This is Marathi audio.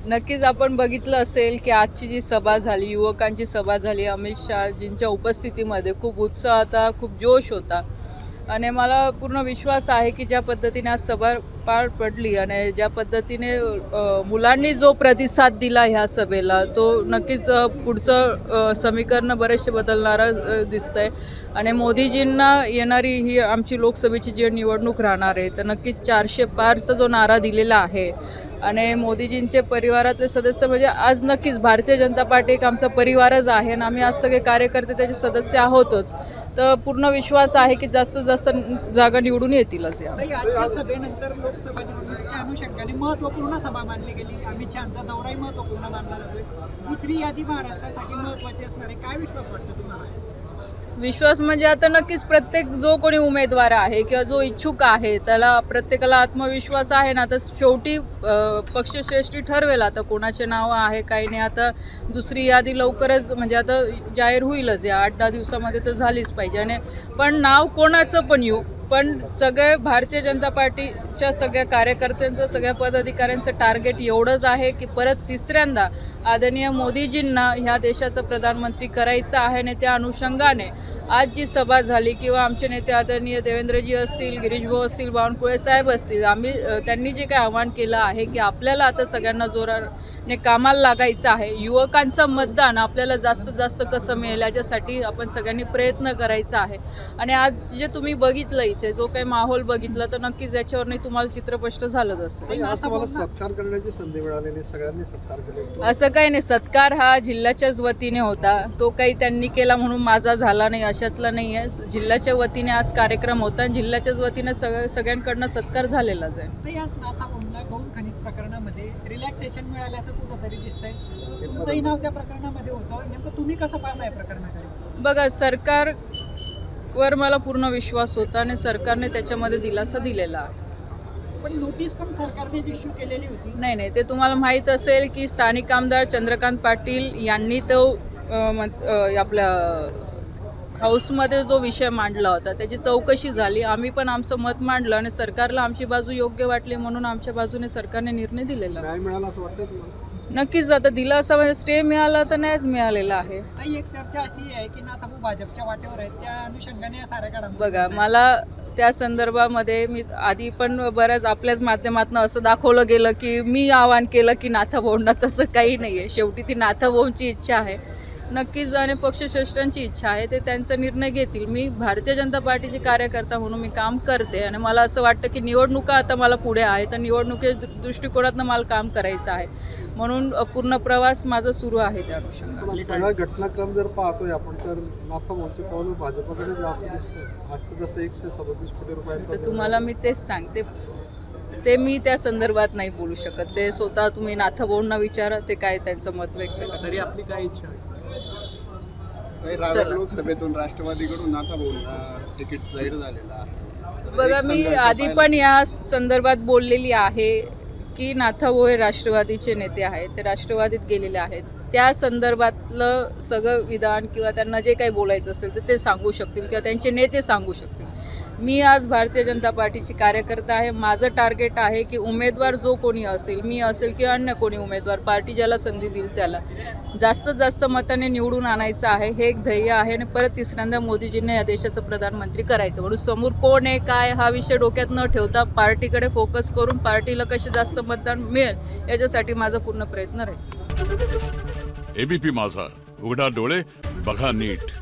नक्कीच आपण बघितलं असेल की आजची जी सभा झाली, युवकांची सभा झाली, अमित शहाजींच्या उपस्थितीमध्ये खूप उत्साह होता, खूप जोश होता आणि मला पूर्ण विश्वास आहे की ज्या पद्धतीने आज सभा पार पडली आणि ज्या पद्धतीने मुलांनी जो प्रतिसाद दिला ह्या सभेला तो नक्कीच पुढचं समीकरण बरेचसे बदलणारं दिसतंय आणि मोदीजींना येणारी ही आमची लोकसभेची जी निवडणूक राहणार आहे तर नक्कीच 400 पारचा जो नारा दिलेला आहे आणि मोदीजींचे परिवारातले सदस्य म्हणजे आज नक्कीच भारतीय जनता पार्टी एक आमचा परिवारच आहे आणि आम्ही आज सगळे कार्यकर्ते त्याचे सदस्य आहोतच तर पूर्ण विश्वास आहे की जास्तीत जास्त जागा निवडून येतीलच. या सभेनंतर लोकसभा निवडणुकीच्या अनुषंगाने महत्त्वपूर्ण सभा मानली गेली. अमित शहाचा दौराही महत्त्वपूर्ण मानला जातोय. दुसरी यादी महाराष्ट्रासाठी महत्त्वाची असणार आहे. काय विश्वास वाटतो तुम्हाला? विश्वास म्हणजे आता नक्कीच प्रत्येक जो कोणी उमेदवार आहे किंवा जो इच्छुक आहे त्याला प्रत्येकाला आत्मविश्वास आहे ना. तर शेवटी पक्षश्रेष्ठी ठरवेल आता कोणाचे नाव आहे काही नाही. आता दुसरी यादी लवकरच म्हणजे आता जाहीर होईलच या 8-10 दिवसामध्ये तर झालीच पाहिजे आणि पण नाव कोणाचं पण येऊ पण सगळे भारतीय जनता पार्टीच्या सगळ्या कार्यकर्त्यांचं सगळ्या पदाधिकाऱ्यांचं टार्गेट एवढंच आहे की परत तिसऱ्यांदा आदरणीय मोदीजींना ह्या देशाचं प्रधानमंत्री करायचं आहे आणि त्या अनुषंगाने आज जी सभा झाली किंवा आमचे नेते आदरणीय देवेंद्रजी असतील, गिरीशभाऊ असतील, बावनकुळे साहेब असतील, त्यांनी जे काही आवाहन केलं आहे की आपल्याला आता सगळ्यांना जोराने कामाला लागायचं आहे. युवकांचं मतदान आपल्याला जास्तीत जास्त कसं मिळेल याच्यासाठी आपण सगळ्यांनी प्रयत्न करायचा आहे आणि आज जे तुम्ही बघितलं इथे जो काही माहोल बघितला तर नक्कीच याच्यावरही तुम्हाला चित्रस्पष्ट झालंच असेल. सत्कार करण्याची संधी मिळालेली सगळ्यांनी सत्कार केला असं काही नाही. सत्कार हा जिल्ह्याच्याच वतीने होता. तो काही त्यांनी केला म्हणून माझा झाला नाही अशातला नाही आहे. जिल्ह्याच्या वतीने आज कार्यक्रम होता आणि जिल्ह्याच्याच वतीने सगळ्यांकडनं सत्कार झालेलाच आहे. गौण खनिज प्रकरणामध्ये रिलॅक्सेशन मिळाल्याचं कुठंतरी दिसतंय. तुमचंही नाव त्या प्रकरणामध्ये होतं. नेमकं तुम्ही कसं पाहताय प्रकरणाकडे? बघा सरकारवर मला पूर्ण विश्वास होता आणि सरकारने त्याच्यामध्ये दिलासा दिलेला आहे. पण नोटीस पण सरकारने इश्यू केलेली होती. नाही ते तुम्हाला माहीत असेल की स्थानिक आमदार चंद्रकांत पाटील यांनी तो आपल्या हाऊसमध्ये जो विषय मांडला होता त्याची चौकशी झाली. आम्ही पण आमचं मत मांडलं आणि सरकारला आमची बाजू योग्य वाटली म्हणून आमच्या बाजूने सरकारने निर्णय दिलेला. न्याय मिळाला असं वाटतं तुम्हाला? नक्कीच आता दिला असा म्हणजे स्टे मिळाला तर न्यायच मिळालेला आहे. एक चर्चा अशी आहे की नाथाभाऊ भाजपच्या वाटेवर आहेत त्या अनुषंगाने या साऱ्या काढा. बघा मला त्या संदर्भामध्ये मी आधी पण बऱ्याच आपल्याच माध्यमातून असं दाखवलं गेलं की मी आवाहन केलं की नाथाभाऊंना. तसं काही नाही आहे. शेवटी ती नाथाभाऊंची इच्छा आहे नक्कीच आणि पक्षश्रेष्ठांची इच्छा आहे ते त्यांचा निर्णय घेतील. मी भारतीय जनता पार्टीचे कार्यकर्ता म्हणून मी काम करते आणि मला असं वाटतं की निवडणुका आता मला पुढे आहे तर निवडणुकीच्या दृष्टिकोनातून मला काम करायचं आहे म्हणून पूर्ण प्रवास माझा सुरू आहे त्या अनुषंगाने. सगळा घटनाक्रम जर पाहतोय आपण तर नाथाभाऊंचे पाऊल भाजपकडे जास्त दिसतं. आजचं जसं 137 कोटी रुपयांचं तर तुम्हाला मी तेच सांगते ते मी त्या संदर्भात नाही बोलू शकत. ते स्वतः तुम्ही नाथाभाऊंना विचारा ते काय त्यांचं मत व्यक्त करतात. तरी आपली काय इच्छा आहे? लोकसभेतून राष्ट्रवादीकडून नाथाभाऊंना तिकीट जाहीर झालेलं आहे. बघा मी आधी पण या संदर्भात बोललेली आहे की नाथाभाऊ हे राष्ट्रवादीचे नेते आहेत. ते राष्ट्रवादीत गेलेले आहेत. त्या संदर्भातलं सगळं विधान किंवा त्यांना जे काही बोलायचं असेल तर ते सांगू शकतील किंवा त्यांचे नेते सांगू शकतील. मी आज भारतीय जनता पार्टीची कार्यकर्ता आहे. माझं टार्गेट आहे की उमेदवार जो कोणी असेल मी असेल किंवा अन्य कोणी उमेदवार पार्टी ज्याला संधी देईल त्याला जास्तीत जास्त मताने निवडून आणायचं आहे. हे एक ध्येय आहे आणि परत तिसऱ्यांदा मोदीजींना या देशाचं प्रधानमंत्री करायचं म्हणून समोर कोण आहे काय हा विषय डोक्यात न ठेवता पार्टीकडे फोकस करून पार्टीला कसे जास्त मतदान मिळेल याच्यासाठी माझा पूर्ण प्रयत्न राहील. एबीपी माझा, उघडा डोळे बघा नीट.